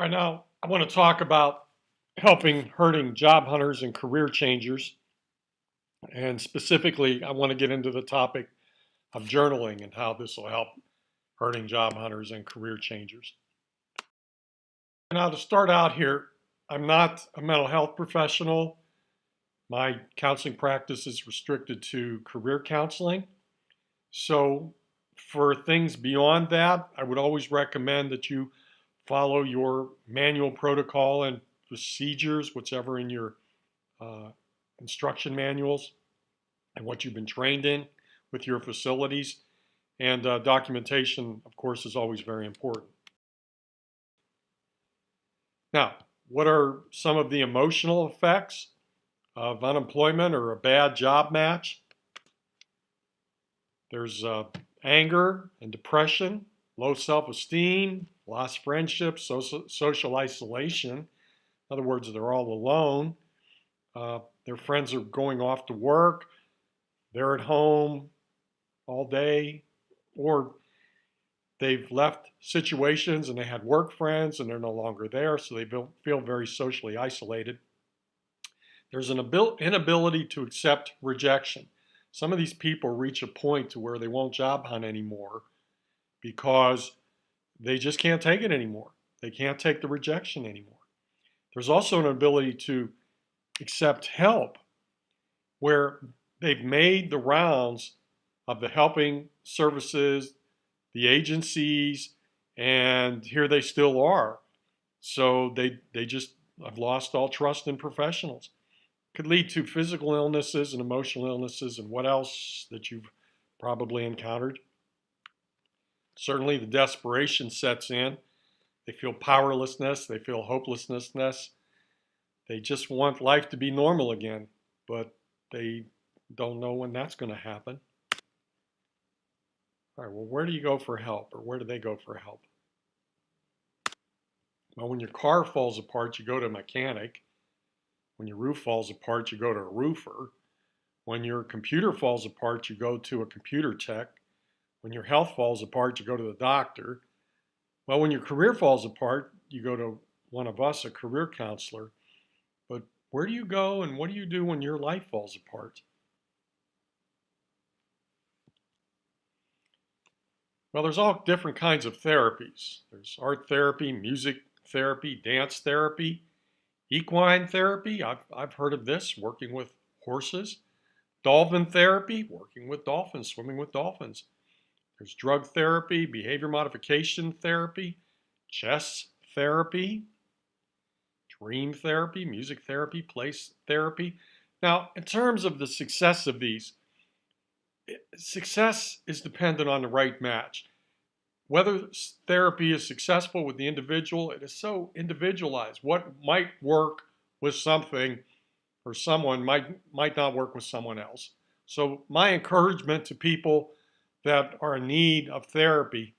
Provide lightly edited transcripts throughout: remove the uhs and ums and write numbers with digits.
All right, now I want to talk about helping hurting job hunters and career changers. And specifically, I want to get into the topic of journaling and how this will help hurting job hunters and career changers. Now, to start out here, I'm not a mental health professional. My counseling practice is restricted to career counseling. So, for things beyond that, I would always recommend that you follow your manual protocol and procedures, whichever in your uh, instruction manuals and what you've been trained in with your facilities. And documentation, of course, is always very important. Now, what are some of the emotional effects of unemployment or a bad job match? There's anger and depression, low self-esteem, lost friendships, social isolation. In other words, they're all alone. Their friends are going off to work. They're at home all day, or they've left situations and they had work friends and they're no longer there, so they feel very socially isolated. There's an inability to accept rejection. Some of these people reach a point to where they won't job hunt anymore because they just can't take it anymore. They can't take the rejection anymore. There's also an ability to accept help where they've made the rounds of the helping services, the agencies, and here they still are. So they just have lost all trust in professionals. Could lead to physical illnesses and emotional illnesses and what else that you've probably encountered. Certainly the desperation sets in. They feel powerlessness, they feel hopelessness. They just want life to be normal again, but they don't know when that's going to happen. All right, well, where do you go for help, or where do they go for help? Well, when your car falls apart, you go to a mechanic. When your roof falls apart, you go to a roofer. When your computer falls apart, you go to a computer tech. When your health falls apart, you go to the doctor. Well, when your career falls apart, you go to one of us, a career counselor. But where do you go and what do you do when your life falls apart? Well, there's all different kinds of therapies. There's art therapy, music therapy, dance therapy, equine therapy. I've heard of this, working with horses. Dolphin therapy, working with dolphins, swimming with dolphins. There's drug therapy, behavior modification therapy, chess therapy, dream therapy, music therapy, place therapy. Now, in terms of the success of these, success is dependent on the right match. Whether therapy is successful with the individual, it is so individualized. What might work with something or someone might not work with someone else. So my encouragement to people that are in need of therapy,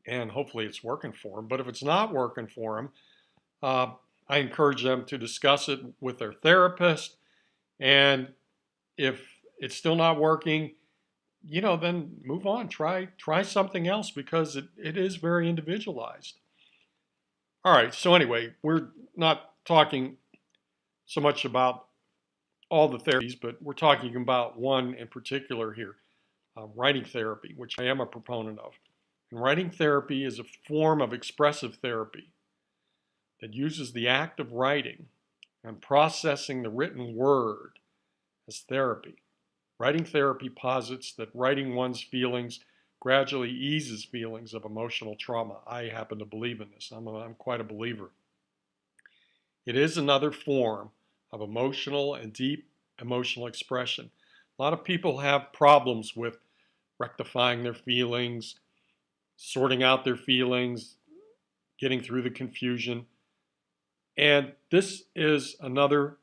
and hopefully it's working for them, but if it's not working for them, I encourage them to discuss it with their therapist. And if it's still not working, then move on. Try something else because it is very individualized. All right. So anyway, we're not talking so much about all the therapies, but we're talking about one in particular here, writing therapy, which I am a proponent of. And writing therapy is a form of expressive therapy that uses the act of writing and processing the written word as therapy. Writing therapy posits that writing one's feelings gradually eases feelings of emotional trauma. I happen to believe in this. I'm quite a believer. It is another form of emotional and deep emotional expression. A lot of people have problems with rectifying their feelings, sorting out their feelings, getting through the confusion. And this is another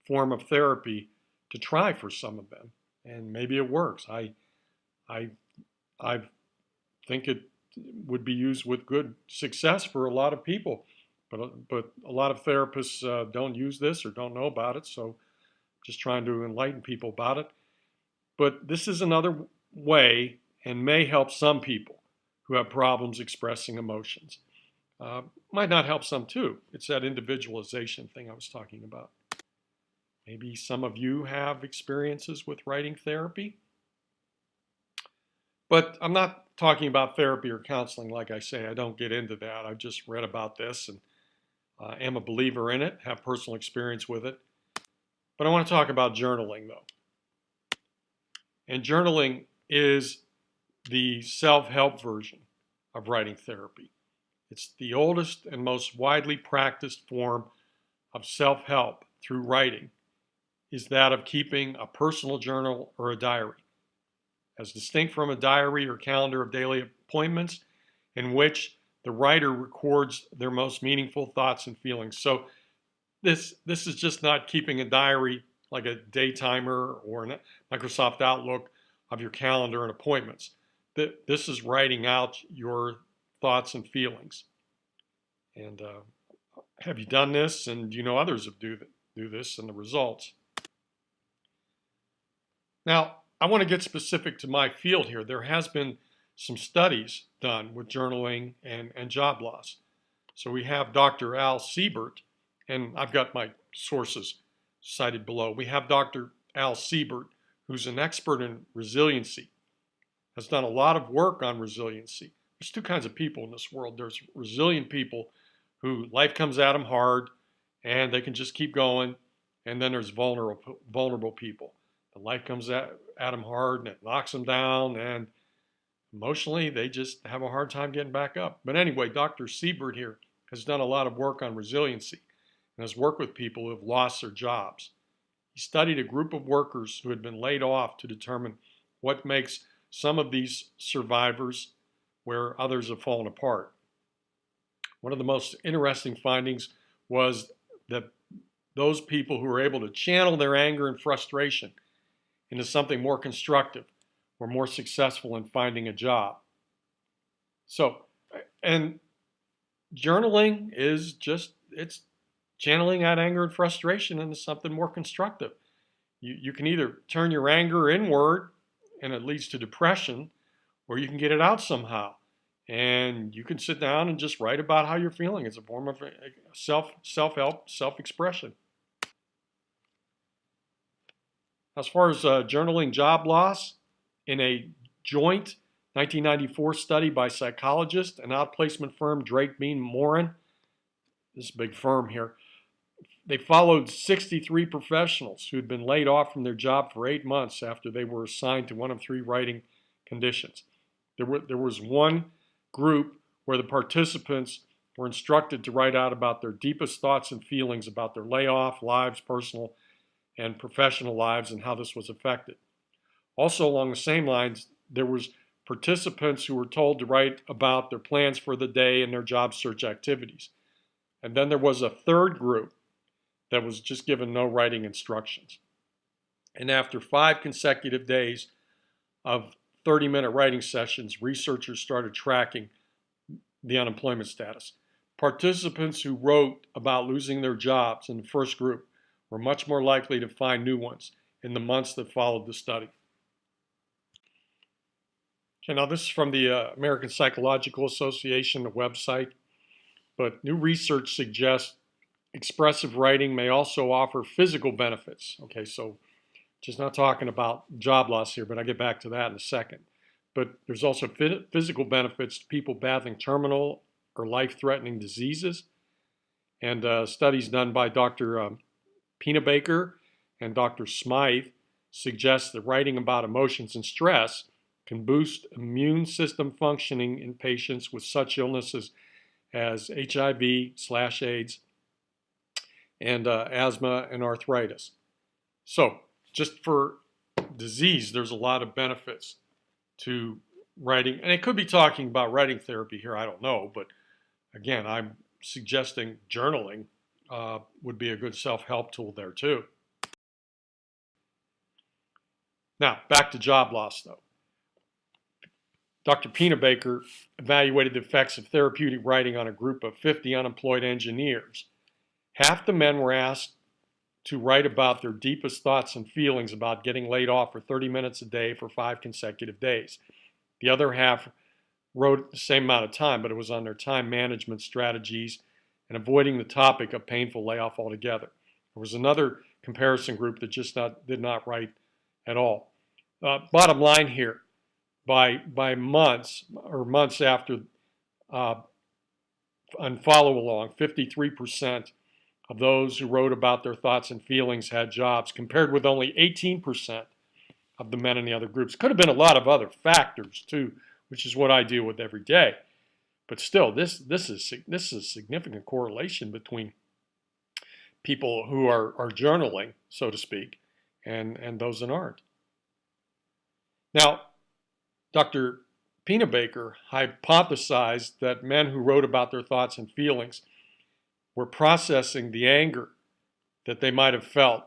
form of therapy to try for some of them. And maybe it works. I think it would be used with good success for a lot of people. But a lot of therapists don't use this or don't know about it. So just trying to enlighten people about it. But this is another way and may help some people who have problems expressing emotions. might not help some too. It's that individualization thing I was talking about. Maybe some of you have experiences with writing therapy. But I'm not talking about therapy or counseling. Like I say, I don't get into that. I've just read about this and am a believer in it, have personal experience with it. But I want to talk about journaling, though. And journaling is the self-help version of writing therapy. It's the oldest and most widely practiced form of self-help through writing is that of keeping a personal journal or a diary, as distinct from a diary or calendar of daily appointments in which the writer records their most meaningful thoughts and feelings. So this is just not keeping a diary like a day timer or a Microsoft Outlook of your calendar and appointments. This is writing out your thoughts and feelings. And have you done this? And do you know others have do this and the results? Now, I want to get specific to my field here. There has been some studies done with journaling and job loss. So we have Dr. Al Siebert, and I've got my sources cited below. We have Dr. Al Siebert, who's an expert in resiliency, has done a lot of work on resiliency. There's two kinds of people in this world. There's resilient people who life comes at them hard and they can just keep going. And then there's vulnerable people. The life comes at them hard and it knocks them down, and emotionally they just have a hard time getting back up. But anyway, Dr. Siebert here has done a lot of work on resiliency and has worked with people who have lost their jobs. He studied a group of workers who had been laid off to determine what makes some of these survivors where others have fallen apart. One of the most interesting findings was that those people who were able to channel their anger and frustration into something more constructive were more successful in finding a job. So, and journaling is just, it's channeling that anger and frustration into something more constructive. You can either turn your anger inward and it leads to depression, or you can get it out somehow. And you can sit down and just write about how you're feeling. It's a form of self-help, self-expression. As far as journaling job loss, in a joint 1994 study by psychologists and outplacement firm Drake Bean Morin, this is a big firm here, they followed 63 professionals who had been laid off from their job for 8 months after they were assigned to one of 3 writing conditions. There was one group where the participants were instructed to write out about their deepest thoughts and feelings about their layoff, lives, personal and professional lives, and how this was affected. Also along the same lines, there was participants who were told to write about their plans for the day and their job search activities. And then there was a third group that was just given no writing instructions. And after 5 consecutive days of 30-minute writing sessions, researchers started tracking the unemployment status. Participants who wrote about losing their jobs in the first group were much more likely to find new ones in the months that followed the study. Okay, now this is from the American Psychological Association website, but new research suggests expressive writing may also offer physical benefits. Okay, so just not talking about job loss here, but I'll get back to that in a second. But there's also physical benefits to people battling terminal or life-threatening diseases. And studies done by Dr. Pennebaker and Dr. Smythe suggest that writing about emotions and stress can boost immune system functioning in patients with such illnesses as HIV/AIDS and asthma and arthritis. So just for disease, there's a lot of benefits to writing. And it could be talking about writing therapy here, I don't know. But again, I'm suggesting journaling would be a good self-help tool there too. Now, back to job loss though. Dr. Pennebaker evaluated the effects of therapeutic writing on a group of 50 unemployed engineers. Half the men were asked to write about their deepest thoughts and feelings about getting laid off for 30 minutes a day for 5 consecutive days. The other half wrote the same amount of time, but it was on their time management strategies and avoiding the topic of painful layoff altogether. There was another comparison group that just did not write at all. Bottom line here, by months after on follow along, 53% of those who wrote about their thoughts and feelings had jobs, compared with only 18% of the men in the other groups. Could have been a lot of other factors too, which is what I deal with every day. But still, this is a significant correlation between people who are journaling, so to speak, and those that aren't. Now, Dr. Pennebaker hypothesized that men who wrote about their thoughts and feelings were processing the anger that they might have felt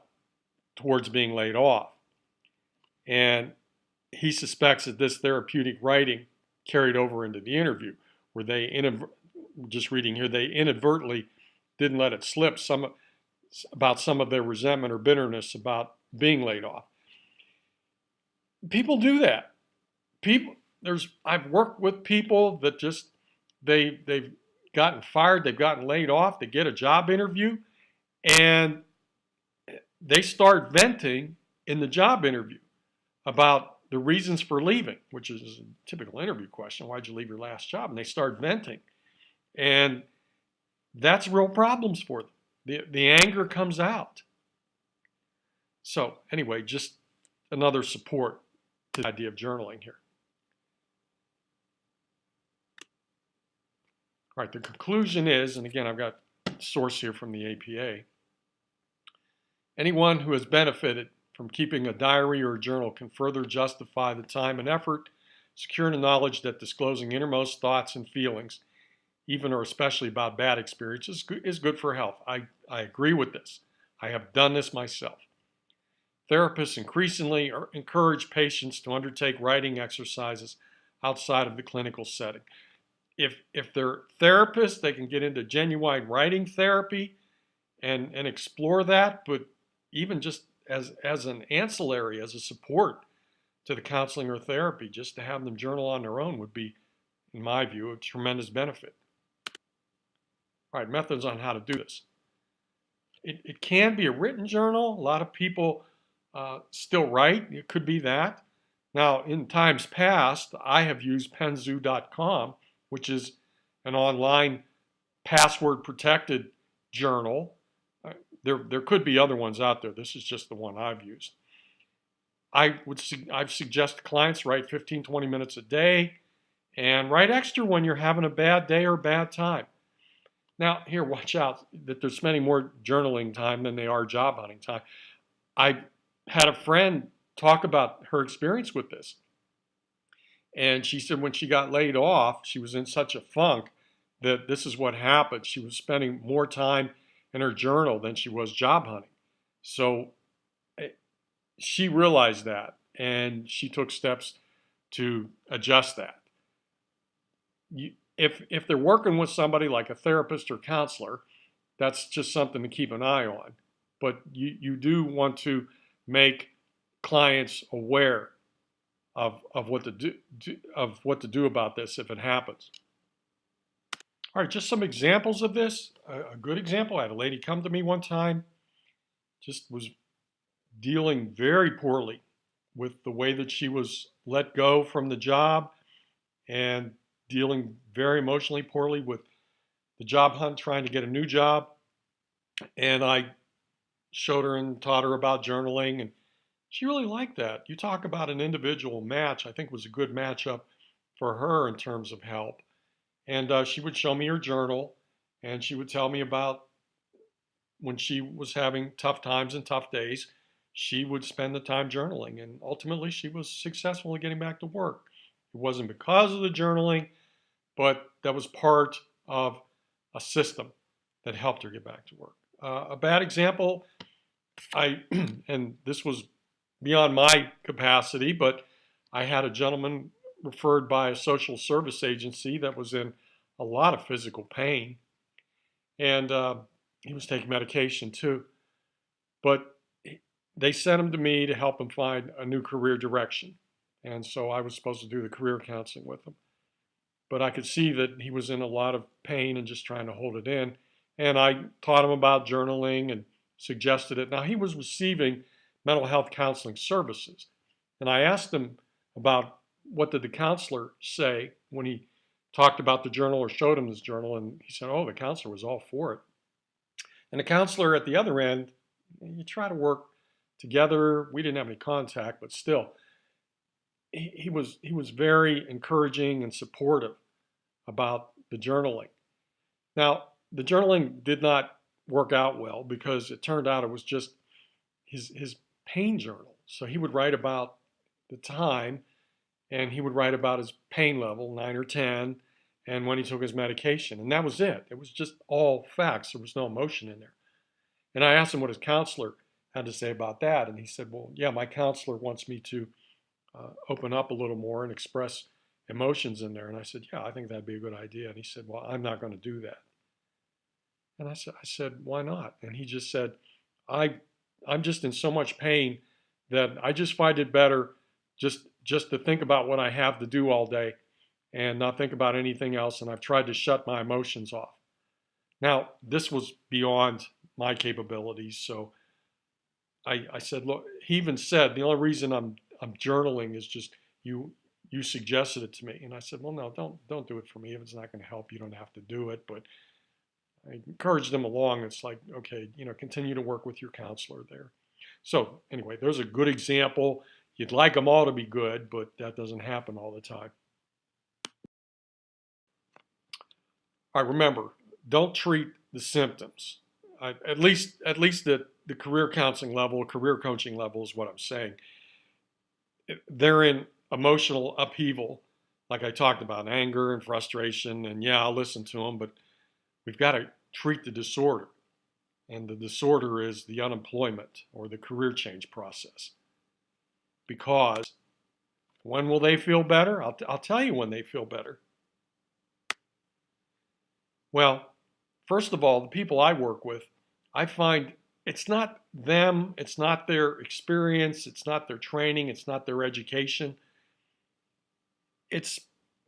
towards being laid off. And he suspects that this therapeutic writing carried over into the interview, where they, just reading here, they inadvertently didn't let it slip about some of their resentment or bitterness about being laid off. People do that. I've worked with people that just, they've gotten fired, they've gotten laid off, they get a job interview, and they start venting in the job interview about the reasons for leaving, which is a typical interview question. Why'd you leave your last job? And they start venting. And that's real problems for them. The anger comes out. So anyway, just another support to the idea of journaling here. All right, the conclusion is, and again, I've got a source here from the APA, anyone who has benefited from keeping a diary or a journal can further justify the time and effort, securing the knowledge that disclosing innermost thoughts and feelings, even or especially about bad experiences, is good for health. I agree with this. I have done this myself. Therapists increasingly encourage patients to undertake writing exercises outside of the clinical setting. If they're therapists, they can get into genuine writing therapy and explore that, but even just as an ancillary, as a support to the counseling or therapy, just to have them journal on their own would be, in my view, a tremendous benefit. All right, methods on how to do this. It can be a written journal. A lot of people still write. It could be that. Now, in times past, I have used Penzu.com, which is an online password-protected journal. There could be other ones out there. This is just the one I've used. I've suggested clients write 15, 20 minutes a day and write extra when you're having a bad day or a bad time. Now, here, watch out that they're spending more journaling time than they are job hunting time. I had a friend talk about her experience with this. And she said when she got laid off, she was in such a funk that this is what happened. She was spending more time in her journal than she was job hunting. So she realized that, and she took steps to adjust that. If they're working with somebody like a therapist or counselor, that's just something to keep an eye on. But you do want to make clients aware of what to do about this if it happens. All right, just some examples of this. A good example, I had a lady come to me one time, just was dealing very poorly with the way that she was let go from the job and dealing very emotionally poorly with the job hunt, trying to get a new job. And I showed her and taught her about journaling, and she really liked that. You talk about an individual match, I think it was a good matchup for her in terms of help. And she would show me her journal, and she would tell me about when she was having tough times and tough days, she would spend the time journaling, and ultimately she was successful in getting back to work. It wasn't because of the journaling, but that was part of a system that helped her get back to work. A bad example, and this was beyond my capacity, but I had a gentleman referred by a social service agency that was in a lot of physical pain, and he was taking medication too. But they sent him to me to help him find a new career direction, and so I was supposed to do the career counseling with him. but I could see that he was in a lot of pain and just trying to hold it in. And I taught him about journaling and suggested it. Now, he was receiving mental health counseling services. And I asked him about what did the counselor say when he talked about the journal or showed him this journal. And he said, oh, the counselor was all for it. And the counselor at the other end, you try to work together. We didn't have any contact, but still, he was very encouraging and supportive about the journaling. Now, the journaling did not work out well because it turned out it was just his pain journal. So he would write about the time, and he would write about his pain level, 9 or 10, and when he took his medication. And that was it. It was just all facts. There was no emotion in there. And I asked him what his counselor had to say about that. And he said, well, yeah, my counselor wants me to open up a little more and express emotions in there. And I said, yeah, I think that'd be a good idea. And he said, well, I'm not going to do that. And I said, why not? And he just said, I'm just in so much pain that I just find it better just to think about what I have to do all day and not think about anything else. And I've tried to shut my emotions off. Now, this was beyond my capabilities. So I said, look, he even said, the only reason I'm journaling is just you suggested it to me. And I said, well, no, don't do it for me. If it's not going to help, you don't have to do it. But I encouraged them along. It's like, okay, continue to work with your counselor there. So anyway, there's a good example. You'd like them all to be good, but that doesn't happen all the time. All right, remember, don't treat the symptoms. At least at the career counseling level, career coaching level is what I'm saying. They're in emotional upheaval, like I talked about, anger and frustration. And yeah, I'll listen to them, but we've got to treat the disorder. And the disorder is the unemployment or the career change process. Because when will they feel better? I'll tell you when they feel better. Well, first of all, the people I work with, I find it's not them, it's not their experience, it's not their training, it's not their education. It's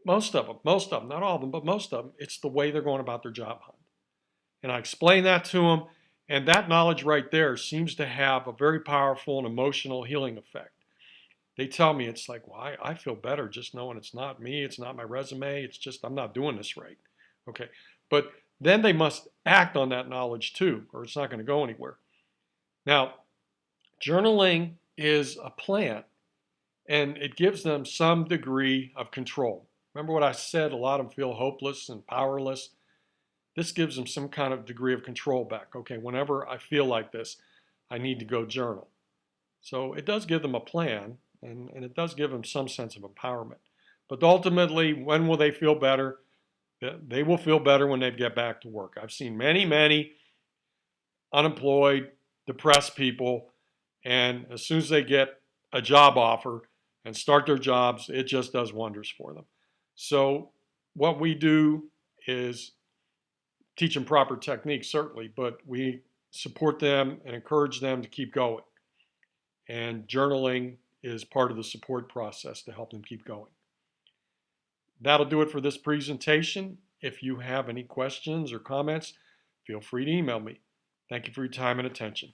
most of them, not all of them, but most of them, it's the way they're going about their job hunt. And I explain that to them, and that knowledge right there seems to have a very powerful and emotional healing effect. They tell me it's like, well, I feel better just knowing it's not me, it's not my resume, it's just I'm not doing this right. Okay, but then they must act on that knowledge too, or it's not going to go anywhere. Now, journaling is a plan, and it gives them some degree of control. Remember what I said, a lot of them feel hopeless and powerless. This gives them some kind of degree of control back. Okay, whenever I feel like this, I need to go journal. So it does give them a plan, and it does give them some sense of empowerment. But ultimately, when will they feel better? They will feel better when they get back to work. I've seen many, many unemployed, depressed people, and as soon as they get a job offer and start their jobs, it just does wonders for them. So what we do is teach them proper techniques, certainly, but we support them and encourage them to keep going. And journaling is part of the support process to help them keep going. That'll do it for this presentation. If you have any questions or comments, feel free to email me. Thank you for your time and attention.